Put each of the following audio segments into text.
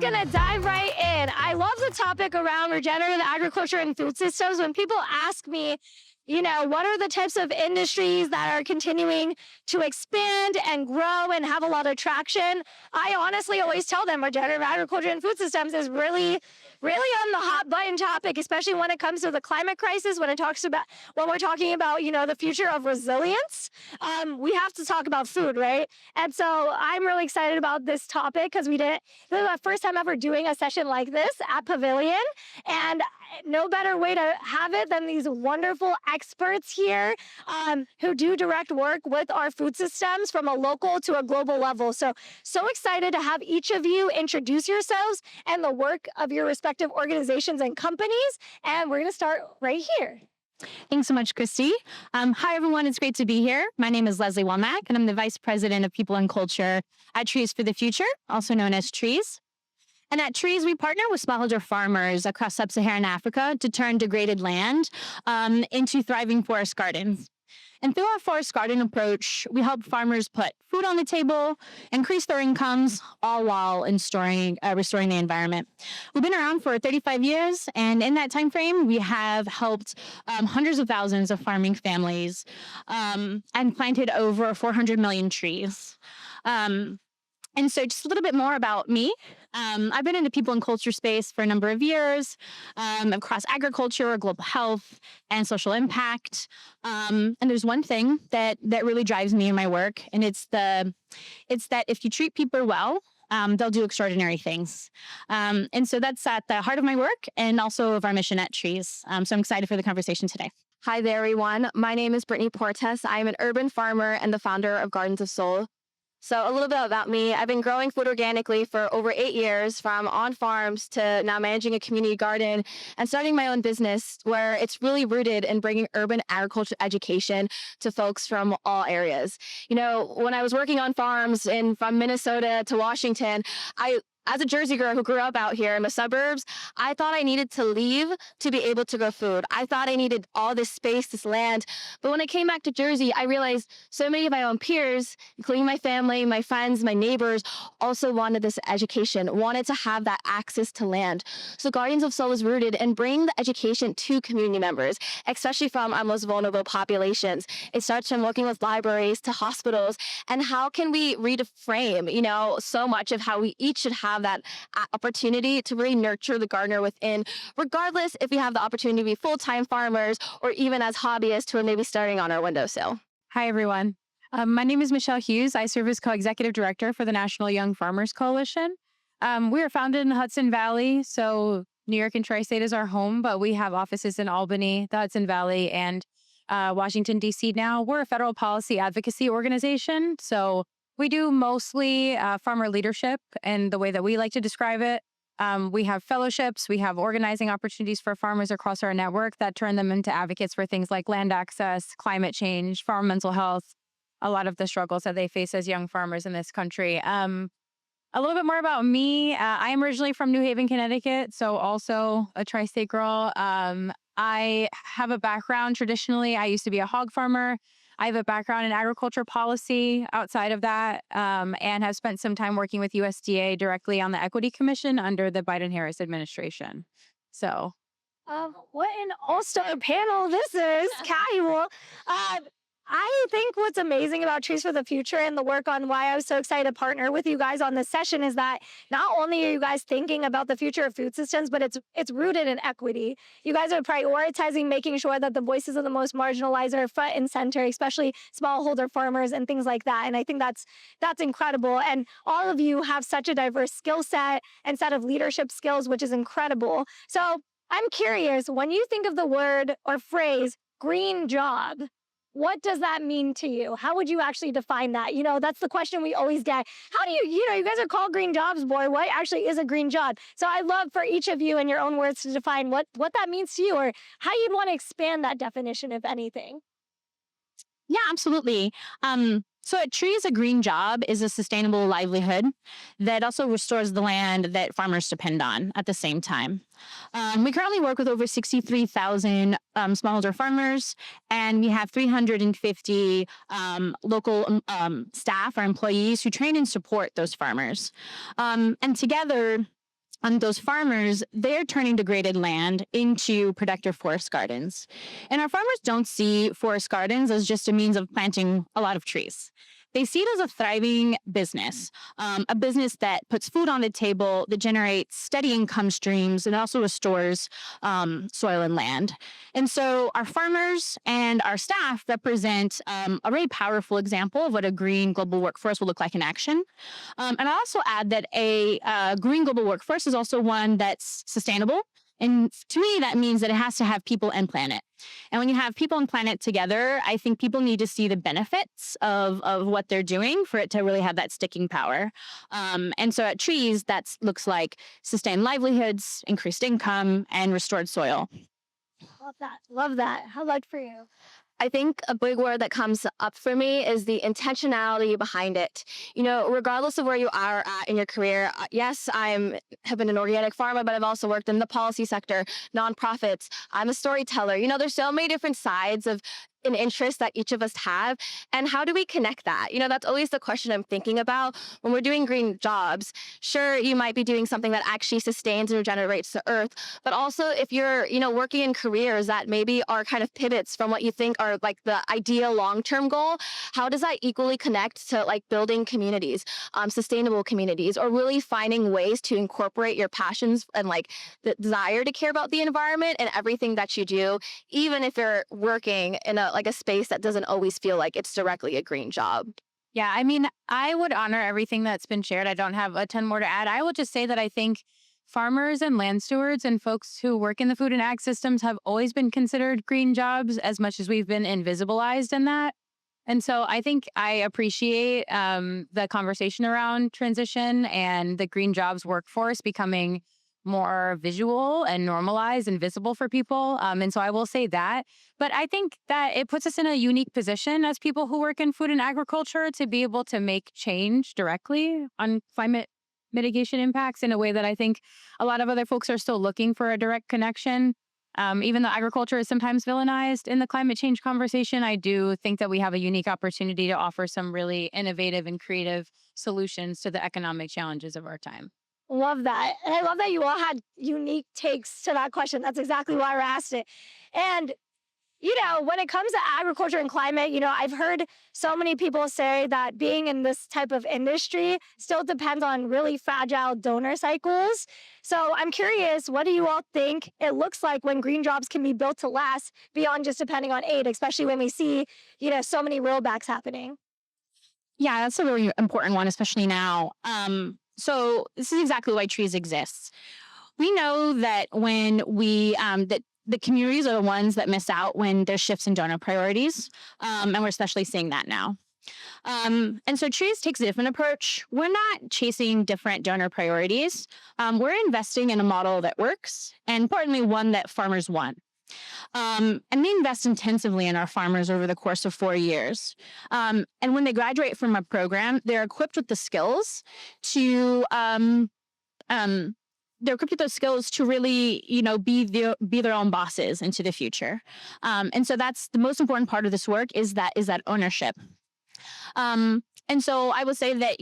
just gonna dive right in. I love the topic around regenerative agriculture and food systems. When people ask me, what are the types of industries that are continuing to expand and grow and have a lot of traction? I honestly always tell them regenerative agriculture and food systems is really, really on the hot button topic, especially when it comes to the climate crisis, when we're talking about, the future of resilience. We have to talk about food, right? And so I'm really excited about this topic because this is the first time ever doing a session like this at Pavilion. And no better way to have it than these wonderful experts here who do direct work with our food systems from a local to a global level. So excited to have each of you introduce yourselves and the work of your respective organizations and companies. And we're going to start right here. Thanks so much, Kristy. Hi, everyone. It's great to be here. My name is Leslye Womack, and I'm the Vice President of People and Culture at Trees for the Future, also known as Trees. And at Trees, we partner with smallholder farmers across sub-Saharan Africa to turn degraded land into thriving forest gardens. And through our forest garden approach, we help farmers put food on the table, increase their incomes, all while restoring the environment. We've been around for 35 years, and in that time frame, we have helped hundreds of thousands of farming families and planted over 400 million trees. And so just a little bit more about me. I've been in the people and culture space for a number of years across agriculture, global health, and social impact. And there's one thing that really drives me in my work, and it's that if you treat people well, they'll do extraordinary things. And so that's at the heart of my work and also of our mission at Trees. So I'm excited for the conversation today. Hi there, everyone. My name is Brittney Portes. I'm an urban farmer and the founder of Gardens of Soul. So a little bit about me. I've been growing food organically for over 8 years, from on farms to now managing a community garden and starting my own business where it's really rooted in bringing urban agriculture education to folks from all areas. When I was working on farms from Minnesota to Washington, as a Jersey girl who grew up out here in the suburbs, I thought I needed to leave to be able to grow food. I thought I needed all this space, this land. But when I came back to Jersey, I realized so many of my own peers, including my family, my friends, my neighbors, also wanted this education, wanted to have that access to land. So Guardians of Soul is rooted in bringing the education to community members, especially from our most vulnerable populations. It starts from working with libraries to hospitals. And how can we reframe, so much of how we each should have that opportunity to really nurture the gardener within, regardless if we have the opportunity to be full-time farmers or even as hobbyists who are maybe starting on our windowsill. Hi, everyone. My name is Michelle Hughes. I serve as co-executive director for the National Young Farmers Coalition. We are founded in the Hudson Valley, so New York and Tri-State is our home, but we have offices in Albany, the Hudson Valley, and Washington, D.C. now. We're a federal policy advocacy organization, so we do mostly farmer leadership, and the way that we like to describe it, we have fellowships, we have organizing opportunities for farmers across our network that turn them into advocates for things like land access, climate change, farm mental health, a lot of the struggles that they face as young farmers in this country. A little bit more about me. I am originally from New Haven, Connecticut, so also a tri-state girl. I have a background traditionally. I used to be a hog farmer. I have a background in agriculture policy outside of that, and have spent some time working with USDA directly on the Equity Commission under the Biden-Harris administration. So, what an all-star panel this is, Casual. I think what's amazing about Trees for the Future and the work on why I was so excited to partner with you guys on this session is that not only are you guys thinking about the future of food systems, but it's rooted in equity. You guys are prioritizing making sure that the voices of the most marginalized are front and center, especially smallholder farmers and things like that. And I think that's incredible. And all of you have such a diverse skill set and set of leadership skills, which is incredible. So I'm curious, when you think of the word or phrase green job, what does that mean to you? How would you actually define that? That's the question we always get. How do you guys are called green jobs, boy. What actually is a green job? So I'd love for each of you in your own words to define what that means to you, or how you'd want to expand that definition, if anything. Yeah, absolutely. So at Trees, a green job is a sustainable livelihood that also restores the land that farmers depend on at the same time. We currently work with over 63,000 smallholder farmers, and we have 350 local staff or employees who train and support those farmers. And together, those farmers, they're turning degraded land into productive forest gardens. And our farmers don't see forest gardens as just a means of planting a lot of trees. They see it as a thriving business, a business that puts food on the table, that generates steady income streams, and also restores soil and land. And so our farmers and our staff represent a really powerful example of what a green global workforce will look like in action. And I also add that a green global workforce is also one that's sustainable. And to me, that means that it has to have people and planet. And when you have people and planet together, I think people need to see the benefits of what they're doing for it to really have that sticking power. And so at Trees, that looks like sustained livelihoods, increased income, and restored soil. Love that. Love that. How about for you? I think a big word that comes up for me is the intentionality behind it. Regardless of where you are at in your career, yes, have been an organic farmer, but I've also worked in the policy sector, nonprofits. I'm a storyteller. There's so many different sides of an interest that each of us have. And how do we connect that? That's always the question I'm thinking about when we're doing green jobs. Sure, you might be doing something that actually sustains and regenerates the earth, but also if you're, working in careers that maybe are kind of pivots from what you think are like the ideal long-term goal, how does that equally connect to like building communities, sustainable communities, or really finding ways to incorporate your passions and like the desire to care about the environment and everything that you do, even if you're working in a space that doesn't always feel like it's directly a green job. Yeah, I mean, I would honor everything that's been shared. I don't have a ton more to add. I will just say that I think farmers and land stewards and folks who work in the food and ag systems have always been considered green jobs as much as we've been invisibilized in that. And so I think I appreciate the conversation around transition and the green jobs workforce becoming more visual and normalized and visible for people. And so I will say that. But I think that it puts us in a unique position as people who work in food and agriculture to be able to make change directly on climate mitigation impacts in a way that I think a lot of other folks are still looking for a direct connection. Even though agriculture is sometimes villainized in the climate change conversation, I do think that we have a unique opportunity to offer some really innovative and creative solutions to the economic challenges of our time. Love that. And I love that you all had unique takes to that question. That's exactly why I asked it. And, when it comes to agriculture and climate, I've heard so many people say that being in this type of industry still depends on really fragile donor cycles. So I'm curious, what do you all think it looks like when green jobs can be built to last beyond just depending on aid, especially when we see, so many rollbacks happening? Yeah, that's a really important one, especially now. So this is exactly why Trees exists. We know that when that the communities are the ones that miss out when there's shifts in donor priorities, and we're especially seeing that now. And so Trees takes a different approach. We're not chasing different donor priorities. We're investing in a model that works, and importantly, one that farmers want. And we invest intensively in our farmers over the course of 4 years. And when they graduate from a program, they're equipped with the skills to really, be their own bosses into the future. And so that's the most important part of this work is that ownership. And so I would say that,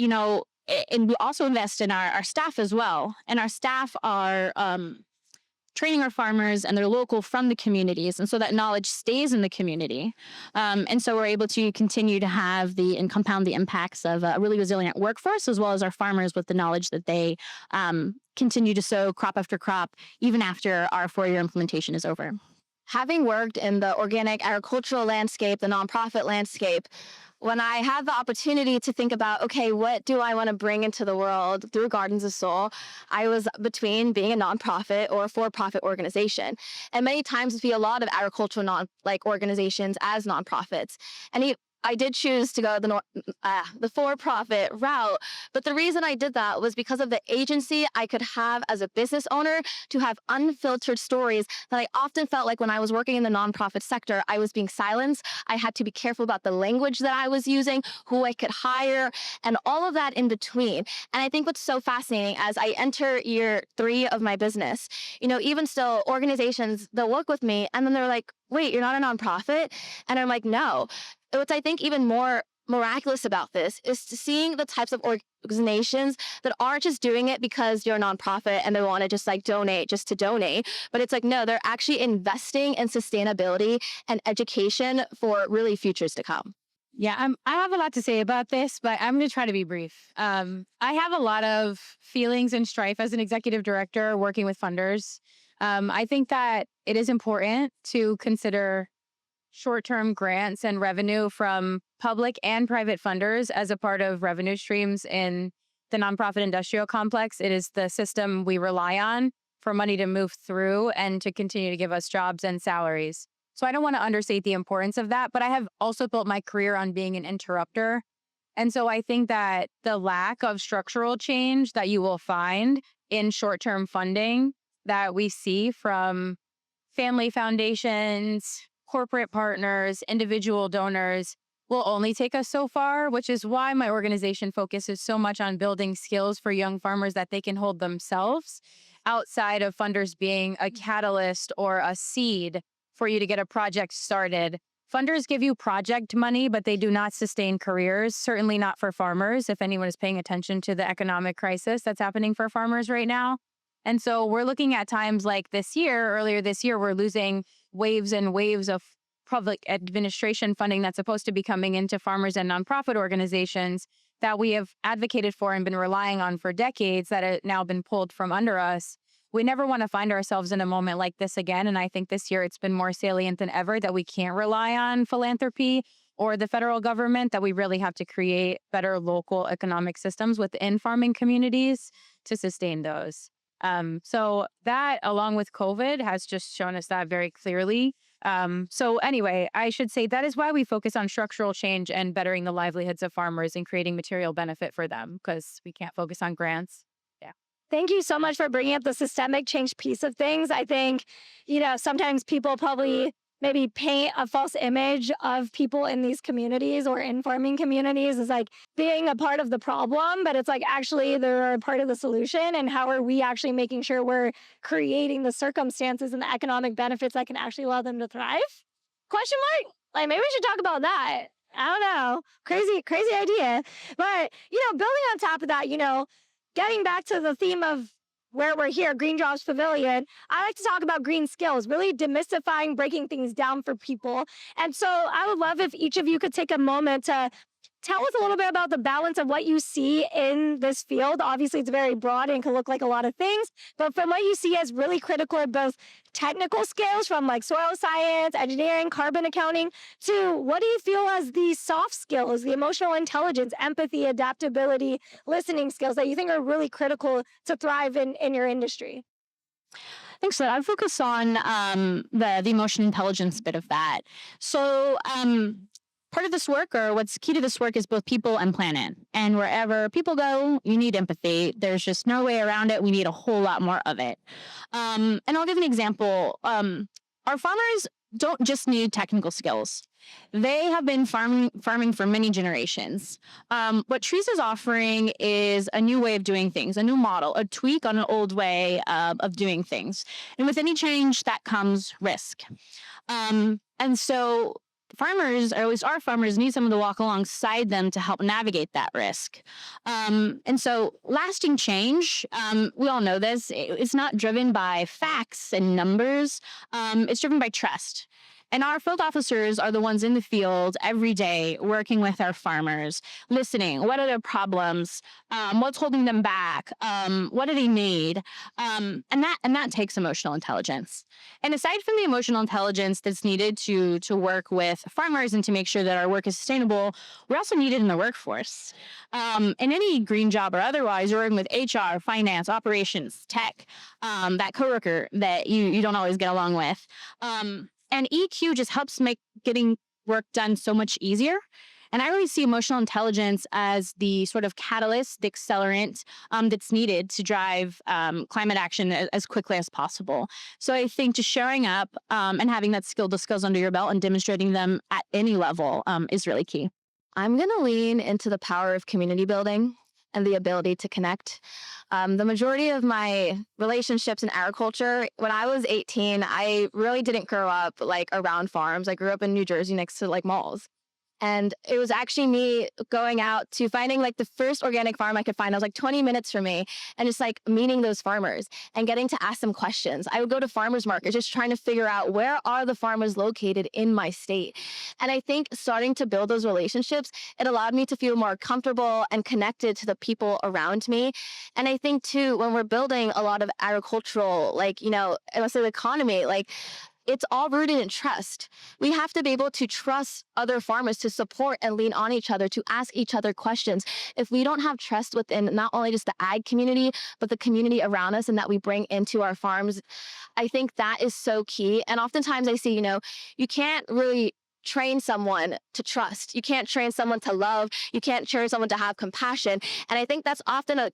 and we also invest in our staff as well. And our staff are training our farmers, and they're local from the communities. And so that knowledge stays in the community. And so we're able to continue to have and compound the impacts of a really resilient workforce, as well as our farmers with the knowledge that they continue to sow crop after crop, even after our 4-year implementation is over. Having worked in the organic agricultural landscape, the nonprofit landscape, when I had the opportunity to think about, okay, what do I want to bring into the world through Gardens of Soul, I was between being a nonprofit or a for-profit organization. And many times we see a lot of agricultural organizations as nonprofits. And I did choose to go the for-profit route, but the reason I did that was because of the agency I could have as a business owner to have unfiltered stories that I often felt like when I was working in the nonprofit sector, I was being silenced. I had to be careful about the language that I was using, who I could hire, and all of that in between. And I think what's so fascinating as I enter year 3 of my business, even still organizations, they'll work with me and then they're like, wait, you're not a nonprofit? And I'm like, no. What's I think even more miraculous about this is seeing the types of organizations that aren't just doing it because you're a nonprofit and they want to just like donate just to donate, but it's like, no, they're actually investing in sustainability and education for really futures to come. Yeah, I have a lot to say about this, but I'm going to try to be brief. I have a lot of feelings and strife as an executive director working with funders. I think that it is important to consider short-term grants and revenue from public and private funders as a part of revenue streams in the nonprofit industrial complex. It is the system we rely on for money to move through and to continue to give us jobs and salaries. So I don't want to understate the importance of that, but I have also built my career on being an interrupter. And so I think that the lack of structural change that you will find in short-term funding that we see from family foundations, corporate partners, individual donors will only take us so far, which is why my organization focuses so much on building skills for young farmers that they can hold themselves outside of funders being a catalyst or a seed for you to get a project started. Funders give you project money, but they do not sustain careers, certainly not for farmers, if anyone is paying attention to the economic crisis that's happening for farmers right now. And so we're looking at times like earlier this year, we're losing waves and waves of public administration funding that's supposed to be coming into farmers and nonprofit organizations that we have advocated for and been relying on for decades that have now been pulled from under us. We never want to find ourselves in a moment like this again. And I think this year it's been more salient than ever that we can't rely on philanthropy or the federal government, that we really have to create better local economic systems within farming communities to sustain those. So that, along with COVID, has just shown us that very clearly. So anyway, I should say that is why we focus on structural change and bettering the livelihoods of farmers and creating material benefit for them, because we can't focus on grants. Thank you so much for bringing up the systemic change piece of things. I think, sometimes people probably maybe paint a false image of people in these communities or in farming communities as like being a part of the problem, but it's like actually they're a part of the solution. And how are we actually making sure we're creating the circumstances and the economic benefits that can actually allow them to thrive? Question mark? Like maybe we should talk about that. I don't know. Crazy idea. But, building on top of that, getting back to the theme of where we're here, Green Jobs Pavilion, I like to talk about green skills, really demystifying, breaking things down for people. And so I would love if each of you could take a moment to tell us a little bit about the balance of what you see in this field. Obviously, it's very broad and can look like a lot of things, but from what you see as really critical at both technical skills from like soil science, engineering, carbon accounting, to what do you feel as the soft skills, the emotional intelligence, empathy, adaptability, listening skills that you think are really critical to thrive in your industry? Thanks. So I'd focus on the emotional intelligence bit of that. So part of this work, or what's key to this work, is both people and planet. And wherever people go, you need empathy. There's just no way around it. We need a whole lot more of it. And I'll give an example. Our farmers don't just need technical skills. They have been farming for many generations. What Trees is offering is a new way of doing things, a new model, a tweak on an old way of doing things. And with any change, that comes risk. And so farmers, or at least our farmers, need someone to walk alongside them to help navigate that risk. And so lasting change, we all know this, it's not driven by facts and numbers. It's driven by trust. And our field officers are the ones in the field every day working with our farmers, listening. What are their problems? What's holding them back? What do they need? And that takes emotional intelligence. And aside from the emotional intelligence that's needed to work with farmers and to make sure that our work is sustainable, we're also needed in the workforce. In any green job or otherwise, you're working with HR, finance, operations, tech, that coworker that you don't always get along with. And EQ just helps make getting work done so much easier. And I really see emotional intelligence as the sort of catalyst, the accelerant that's needed to drive climate action as quickly as possible. So I think just showing up and having that skills under your belt and demonstrating them at any level is really key. I'm going to lean into the power of community building and the ability to connect. The majority of my relationships in agriculture, when I was 18, I really didn't grow up like around farms. I grew up in New Jersey next to like malls. And it was actually me going out to finding like the first organic farm I could find. It was like 20 minutes for me, and just like meeting those farmers and getting to ask them questions. I would go to farmers markets just trying to figure out where are the farmers located in my state. And I think starting to build those relationships, it allowed me to feel more comfortable and connected to the people around me. And I think too, when we're building a lot of agricultural, like, let's say the economy, like, it's all rooted in trust. We have to be able to trust other farmers, to support and lean on each other, to ask each other questions. If we don't have trust within not only just the ag community, but the community around us and that we bring into our farms, I think that is so key. And oftentimes I see, you can't really train someone to trust. You can't train someone to love. You can't train someone to have compassion. And I think that's often a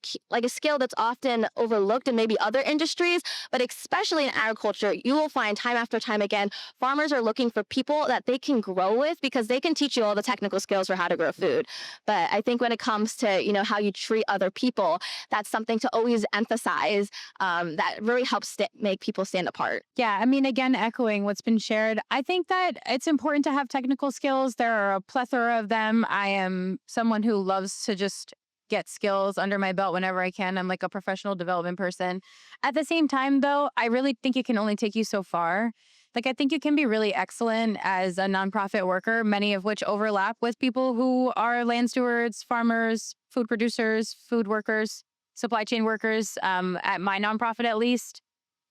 skill that's often overlooked in maybe other industries, but especially in agriculture, you will find time after time again, farmers are looking for people that they can grow with because they can teach you all the technical skills for how to grow food. But I think when it comes to, how you treat other people, that's something to always emphasize, that really helps make people stand apart. Yeah, I mean, again, echoing what's been shared, I think that it's important to have technical skills. There are a plethora of them. I am someone who loves to just get skills under my belt whenever I can. I'm like a professional development person. At the same time, though, I really think it can only take you so far. Like, I think you can be really excellent as a nonprofit worker, many of which overlap with people who are land stewards, farmers, food producers, food workers, supply chain workers, at my nonprofit at least.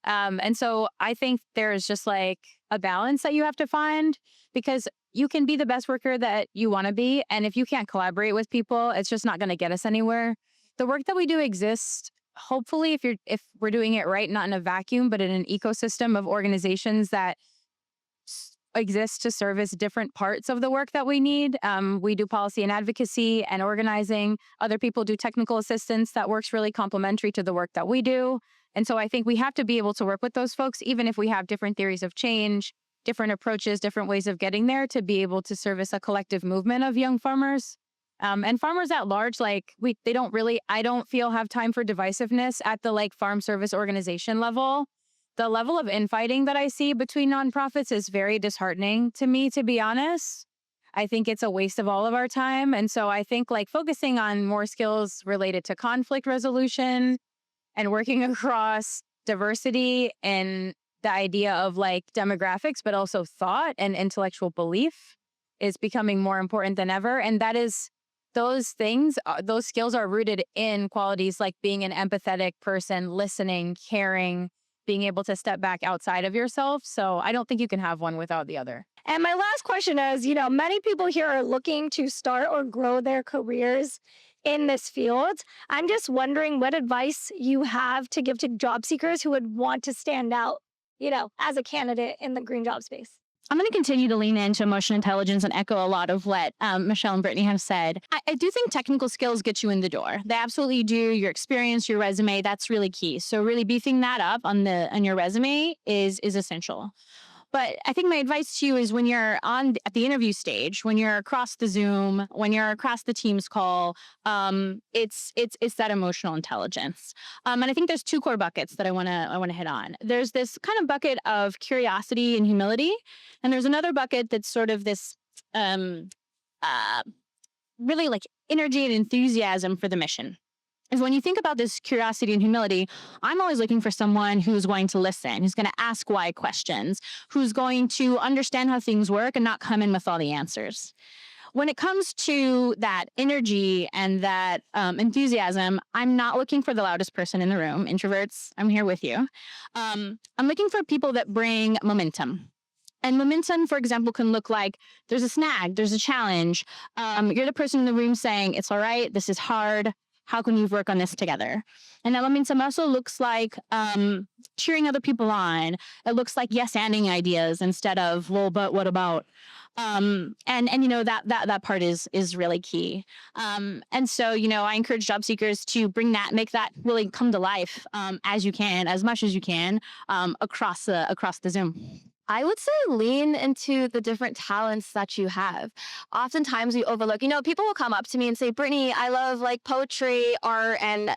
And so I think there's just like a balance that you have to find, because you can be the best worker that you want to be. And if you can't collaborate with people, it's just not going to get us anywhere. The work that we do exists, hopefully, if we're doing it right, not in a vacuum, but in an ecosystem of organizations that exist to service different parts of the work that we need. We do policy and advocacy and organizing. Other people do technical assistance that works really complementary to the work that we do. And so I think we have to be able to work with those folks, even if we have different theories of change, different approaches, different ways of getting there, to be able to service a collective movement of young farmers. And farmers at large, I don't feel have time for divisiveness at the farm service organization level. The level of infighting that I see between nonprofits is very disheartening to me, to be honest. I think it's a waste of all of our time. And so I think focusing on more skills related to conflict resolution and working across diversity and the idea of demographics, but also thought and intellectual belief is becoming more important than ever. And that is, those skills are rooted in qualities like being an empathetic person, listening, caring, being able to step back outside of yourself. So I don't think you can have one without the other. And my last question is, many people here are looking to start or grow their careers in this field. I'm just wondering what advice you have to give to job seekers who would want to stand out, as a candidate in the green job space. I'm going to continue to lean into emotional intelligence and echo a lot of what Michelle and Brittney have said. I do think technical skills get you in the door. They absolutely do. Your experience, your resume, that's really key. So really beefing that up on your resume is essential. But I think my advice to you is when you're at the interview stage, when you're across the Zoom, when you're across the Teams call, it's that emotional intelligence. And I think there's two core buckets that I want to hit on. There's this kind of bucket of curiosity and humility, and there's another bucket that's sort of this really energy and enthusiasm for the mission. Is when you think about this curiosity and humility, I'm always looking for someone who's going to listen, who's going to ask why questions, who's going to understand how things work and not come in with all the answers. When it comes to that energy and that enthusiasm, I'm not looking for the loudest person in the room. Introverts, I'm here with you. I'm looking for people that bring momentum. And momentum, for example, can look like there's a snag, there's a challenge. You're the person in the room saying, it's all right, this is hard. How can we work on this together? And that momentum also looks like cheering other people on. It looks like yes-anding ideas instead of, well, but what about? And that part is really key. And so, I encourage job seekers to make that really come to life as you can, as much as you can, across the Zoom. I would say lean into the different talents that you have. Oftentimes we overlook, people will come up to me and say, Brittney, I love poetry, art, and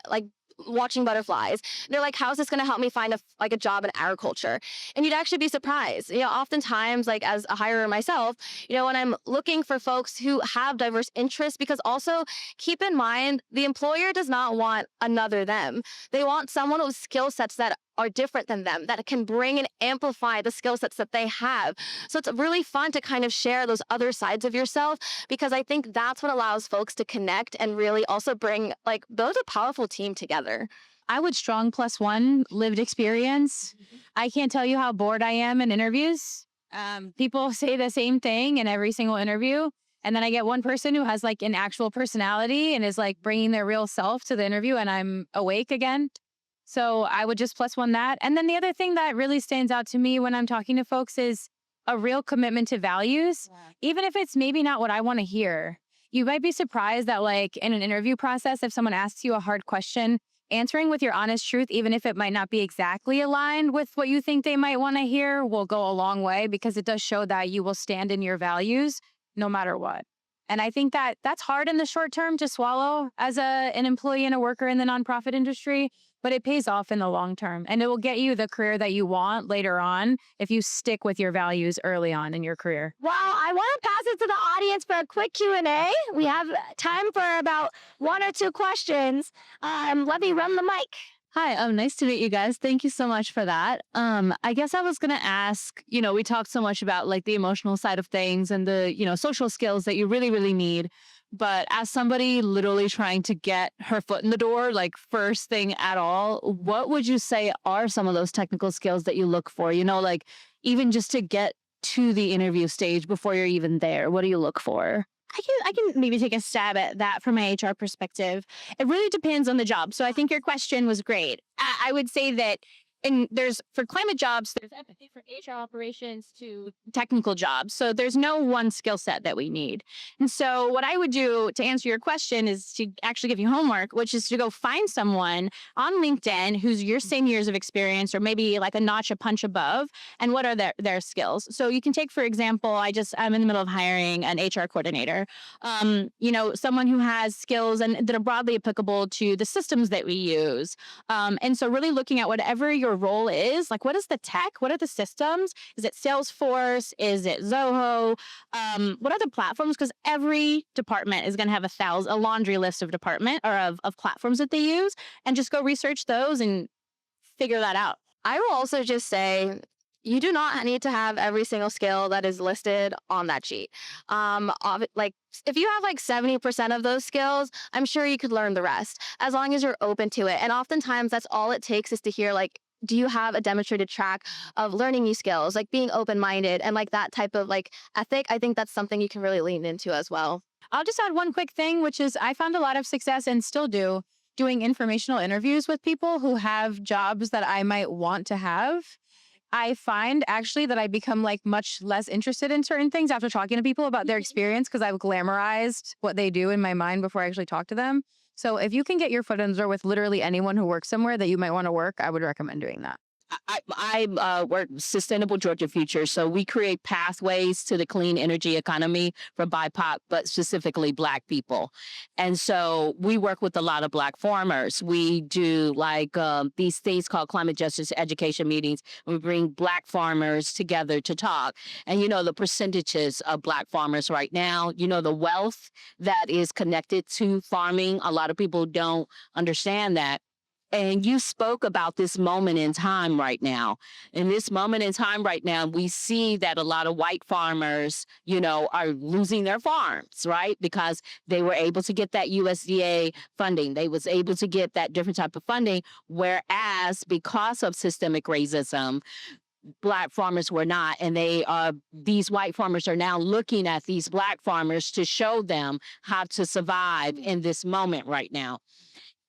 watching butterflies. They're like, how is this going to help me find a job in agriculture? And you'd actually be surprised. Oftentimes, like as a hirer myself, when I'm looking for folks who have diverse interests, because also keep in mind, the employer does not want another them. They want someone with skill sets that are different than them, that can bring and amplify the skill sets that they have. So it's really fun to kind of share those other sides of yourself, because I think that's what allows folks to connect and really also build a powerful team together. I would strong +1 lived experience. I can't tell you how bored I am in interviews. People say the same thing in every single interview. And then I get one person who has like an actual personality and is like bringing their real self to the interview, and I'm awake again. So I would just +1 that. And then the other thing that really stands out to me when I'm talking to folks is a real commitment to values, even if it's maybe not what I want to hear. You might be surprised that like in an interview process, if someone asks you a hard question, answering with your honest truth, even if it might not be exactly aligned with what you think they might want to hear, will go a long way, because it does show that you will stand in your values no matter what. And I think that that's hard in the short term to swallow as an employee and a worker in the nonprofit industry, but it pays off in the long term. And it will get you the career that you want later on if you stick with your values early on in your career. Well, I want to pass it to the audience for a quick Q&A. We have time for about 1 or 2 questions. Let me run the mic. Hi, nice to meet you guys. Thank you so much for that. I guess I was going to ask, we talked so much about like the emotional side of things and the, social skills that you really, really need. But as somebody literally trying to get her foot in the door, like first thing at all, what would you say are some of those technical skills that you look for? Like even just to get to the interview stage before you're even there, what do you look for? I can maybe take a stab at that from my HR perspective. It really depends on the job. So I think your question was great. I would say that for climate jobs, there's empathy for HR operations to technical jobs. So there's no one skill set that we need. And so what I would do to answer your question is to actually give you homework, which is to go find someone on LinkedIn who's your same years of experience or maybe like a punch above, and what are their skills. So you can take, for example, I'm in the middle of hiring an HR coordinator, someone who has skills and that are broadly applicable to the systems that we use. And so really looking at whatever your role is, like what is the tech? What are the systems? Is it Salesforce? Is it Zoho? What are the platforms? Because every department is going to have a laundry list of of platforms that they use, and just go research those and figure that out. I will also just say, you do not need to have every single skill that is listed on that sheet. If you have like 70% of those skills, I'm sure you could learn the rest as long as you're open to it. And oftentimes that's all it takes is to hear like, do you have a demonstrated track of learning new skills, like being open-minded and like that type of like ethic? I think that's something you can really lean into as well. I'll just add one quick thing, which is I found a lot of success and still do doing informational interviews with people who have jobs that I might want to have. I find actually that I become like much less interested in certain things after talking to people about their experience, because I've glamorized what they do in my mind before I actually talk to them. So if you can get your foot in the door with literally anyone who works somewhere that you might want to work, I would recommend doing that. I work Sustainable Georgia Future, so we create pathways to the clean energy economy for BIPOC, but specifically Black people. And so we work with a lot of Black farmers. We do these things called climate justice education meetings. We bring Black farmers together to talk. And the percentages of Black farmers right now, the wealth that is connected to farming, a lot of people don't understand that. And you spoke about this moment in time right now. In this moment in time right now, we see that a lot of white farmers, are losing their farms, right? Because they were able to get that USDA funding. They was able to get that different type of funding. Whereas because of systemic racism, Black farmers were not. And these white farmers are now looking at these Black farmers to show them how to survive in this moment right now.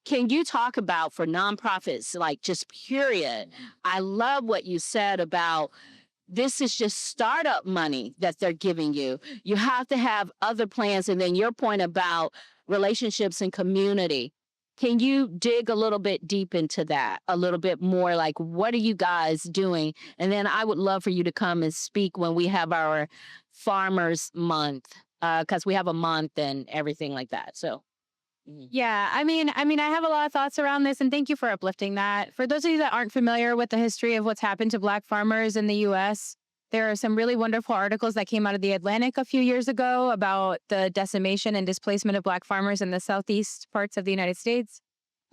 Can you talk about, for nonprofits, like just period, I love what you said about this is just startup money that they're giving you. You have to have other plans. And then your point about relationships and community. Can you dig a little bit deep into that, a little bit more, like what are you guys doing? And then I would love for you to come and speak when we have our Farmers Month, because we have a month and everything like that. So. Yeah, I have a lot of thoughts around this, and thank you for uplifting that. For those of you that aren't familiar with the history of what's happened to Black farmers in the U.S., there are some really wonderful articles that came out of the Atlantic a few years ago about the decimation and displacement of Black farmers in the southeast parts of the United States.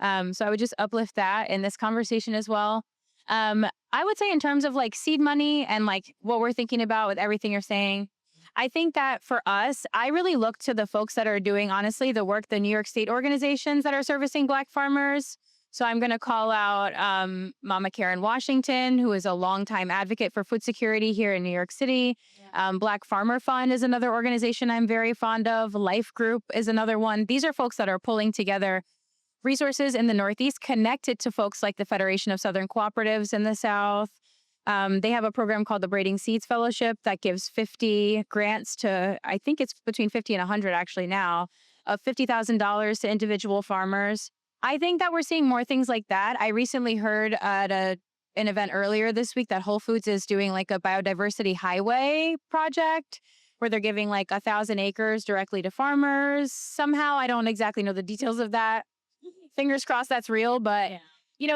So I would just uplift that in this conversation as well. I would say in terms of like seed money and like what we're thinking about with everything you're saying, I think that for us, I really look to the folks that are doing, honestly, the work, the New York State organizations that are servicing Black farmers. So I'm going to call out Mama Karen Washington, who is a longtime advocate for food security here in New York City. Black Farmer Fund is another organization I'm very fond of. Life Group is another one. These are folks that are pulling together resources in the Northeast connected to folks like the Federation of Southern Cooperatives in the South. They have a program called the Braiding Seeds Fellowship that gives 50 grants to, I think it's between 50 and 100 actually now, of $50,000 to individual farmers. I think that we're seeing more things like that. I recently heard at an event earlier this week that Whole Foods is doing like a biodiversity highway project where they're giving like 1,000 acres directly to farmers. Somehow, I don't exactly know the details of that. Fingers crossed that's real, but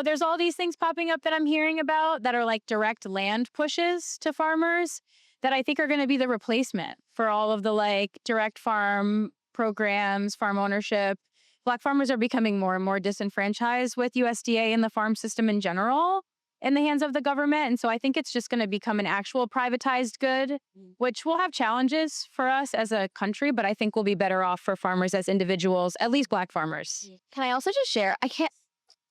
there's all these things popping up that I'm hearing about that are like direct land pushes to farmers that I think are going to be the replacement for all of the like direct farm programs, farm ownership. Black farmers are becoming more and more disenfranchised with USDA and the farm system in general in the hands of the government. And so I think it's just going to become an actual privatized good, which will have challenges for us as a country, but I think we'll be better off for farmers as individuals, at least Black farmers. Can I also just share?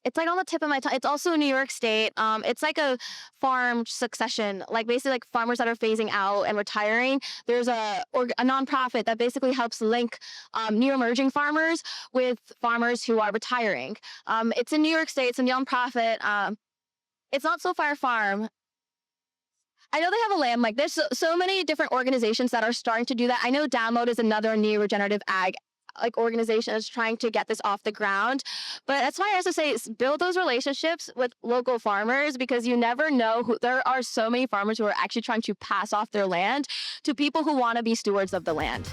It's like on the tip of my tongue. It's also in New York State. It's like a farm succession, like basically like farmers that are phasing out and retiring. There's a nonprofit that basically helps link new emerging farmers with farmers who are retiring. It's in New York State. It's a nonprofit. It's not So Fire Farm. I know they have a land like there's so many different organizations that are starting to do that. I know Download is another new regenerative ag like organization is trying to get this off the ground. But that's why I also say build those relationships with local farmers, because you never know there are so many farmers who are actually trying to pass off their land to people who want to be stewards of the land.